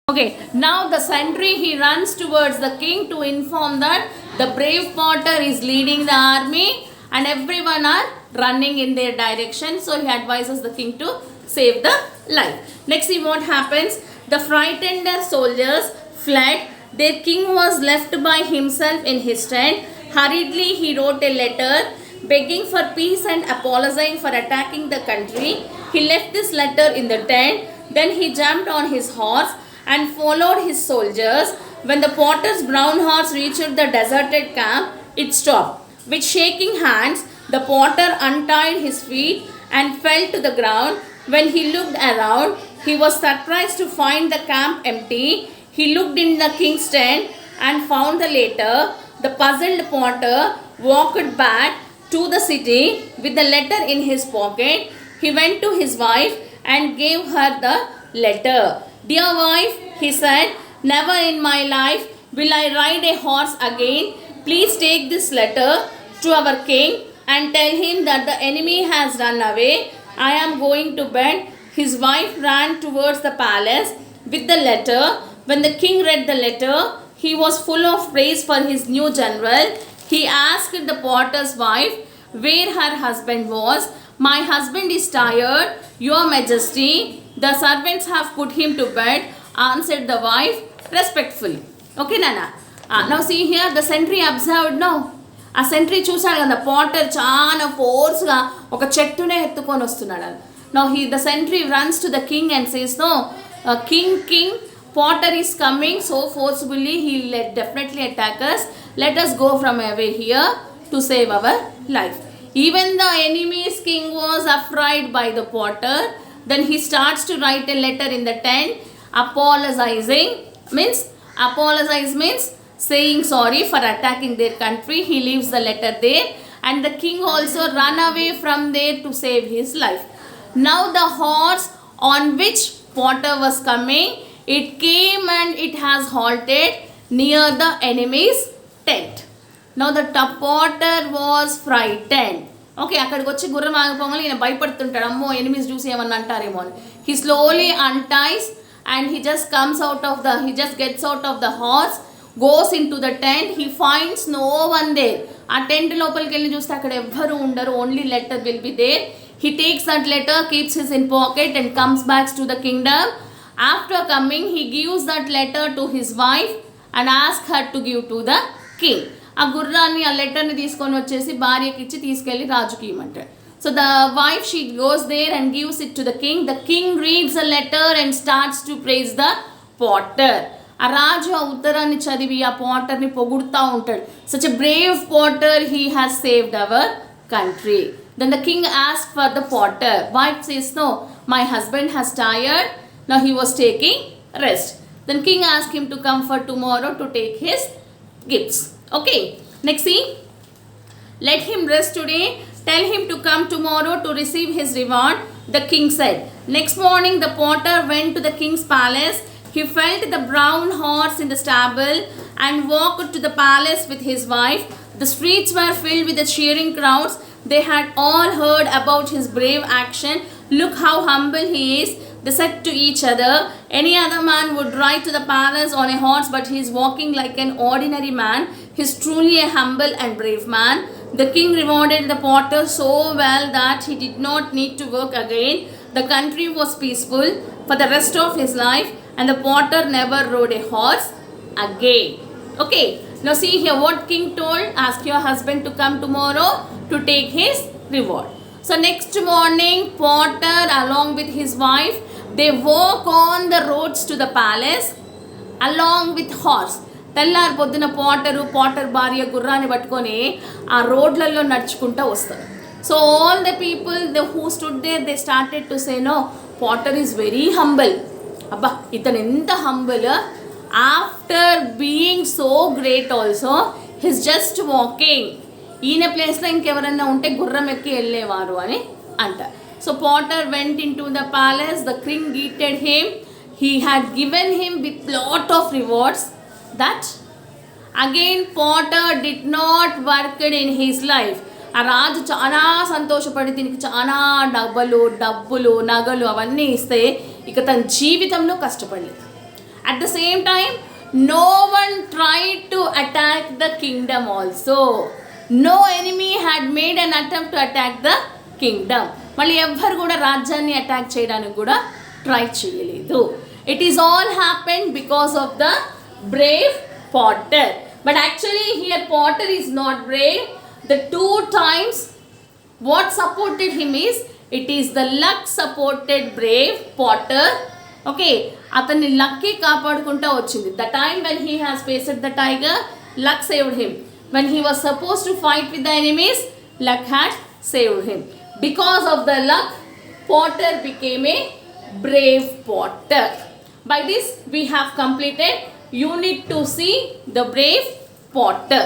Okay, now the sentry he runs towards the king to inform that the brave potter is leading the army and everyone are running in their direction. So he advises the king to save the life. Next, see what happens. The frightened soldiers fled. Their king was left by himself in his tent. Hurriedly, he wrote a letter begging for peace and apologizing for attacking the country. He left this letter in the tent. Then he jumped on his horse and followed his soldiers. When the potter's brown horse reached the deserted camp, it stopped. With shaking hands, the potter untied his feet and fell to the ground. When he looked around, he was surprised to find the camp empty. He looked in the king's tent and found the letter. The puzzled potter walked back to the city with the letter in his pocket. He went to his wife and gave her the letter. Dear wife, he said, never in my life will I ride a horse again. Please take this letter to our king and tell him that the enemy has run away. I am going to bed. His wife ran towards the palace with the letter. When the king read the letter, he was full of praise for his new general. He asked the potter's wife where her husband was. My husband is tired, your majesty. The servants have put him to bed, answered the wife respectfully. Okay, Nana. Now see here, the sentry observed now. ఆ sentry చూసాడు కదా Potter చాలా ఫోర్స్గా ఒక చెట్టునే ఎత్తుకొని వస్తున్నాడు. Now the sentry runs to the king and says no king Potter is coming so forcefully he let definitely attack us. Let us go from away here to save our life. Even the enemy's king was afraid by the potter. Then he starts to write a letter in the tent apologizing. Apologize means saying sorry for attacking their country. He leaves the letter there and the king also run away from there to save his life. Now the horse on which potter was coming, it came and it has halted near the enemy's tent. Now the potter was frightened. Okay, అక్కడికి వచ్చి గుర్రం ఆగిపోగానే ఈయన భయపడుతుంటాడు, అమ్మో enemies చూసి ఏమన్నా అంటారేమో అని. He slowly unties and he just comes out of the he just gets out of the horse, goes in to the tent. He finds no one there. ఆ టెంట్ లోపలికి వెళ్ళి చూస్తే అక్కడ ఎవ్వరు ఉండరు, only letter will be there. He takes that letter, keeps his in pocket and comes backs to the kingdom. After coming he gives that letter to his wife and ask her to give to the king. ఆ గుర్రాన్ని ఆ లెటర్ని తీసుకొని వచ్చేసి భార్యకి ఇచ్చి తీసుకెళ్ళి రాజుకి ఇవ్వమంటాడు. So the wife she goes there and gives it to the king. The king reads the letter and starts to praise the potter. ఆ రాజు ఆ ఉత్తరాన్ని చదివి ఆ పాటర్ని పొగుడుతూ ఉంటాడు. Such a brave potter, he has saved our country. Then the king ask for the potter. Wife says no, my husband has tired, now he was taking rest. Then king ask him to come for tomorrow to take his gifts. Okay, next see, let him rest today, tell him to come tomorrow to receive his reward, the king said. Next morning the potter went to the king's palace. He felt the brown horse in the stable and walked to the palace with his wife. The streets were filled with the cheering crowds. They had all heard about his brave action. Look how humble he is, they said to each other. Any other man would ride to the palace on a horse, but he is walking like an ordinary man. He is truly a humble and brave man. The king rewarded the potter so well that he did not need to work again. The country was peaceful for the rest of his life and the potter never rode a horse again. Okay, now see here what king told. Ask your husband to come tomorrow to take his reward. So next morning, potter along with his wife, they walk on the roads to the palace along with horse. తెల్లారి పొద్దున Potter భార్య గుర్రాన్ని పట్టుకొని ఆ రోడ్లలో నడుచుకుంటూ వస్తారు. So all the people who stood there, they started to say no, Potter is very humble. అబ్బా ఇతను ఎంత humble, after being so great also his just walking. ఈయన ప్లేస్లో ఇంకెవరన్నా ఉంటే గుర్రం ఎక్కి వెళ్ళేవారు అని అంటారు. So Potter went in to the palace. The king greeted him. He had given him with lot of rewards. That again potter did not work in his life. ఆ రాజు చాలా సంతోషపడి దీనికి చాలా డబ్బులు నగలు అవన్నీ ఇస్తే ఇక తన జీవితంలో కష్టపడలేదు. At the same time, no one tried to attack the kingdom also. No enemy had made an attempt to attack the kingdom. మళ్ళీ ఎవ్వరు కూడా రాజ్యాన్ని అటాక్ చేయడానికి కూడా ట్రై చేయలేదు. It is all happened because of the brave Potter. But actually here Potter is not brave. The 2 times what supported him is, it is the luck supported brave Potter. Okay, అతన్ని lucky కాపాడుకుంటా వచ్చింది. The time when he has faced the tiger, luck saved him. When he was supposed to fight with the enemies, luck had saved him. Because of the luck, Potter became a brave Potter. By this we have completed unit 2C, the brave Potter.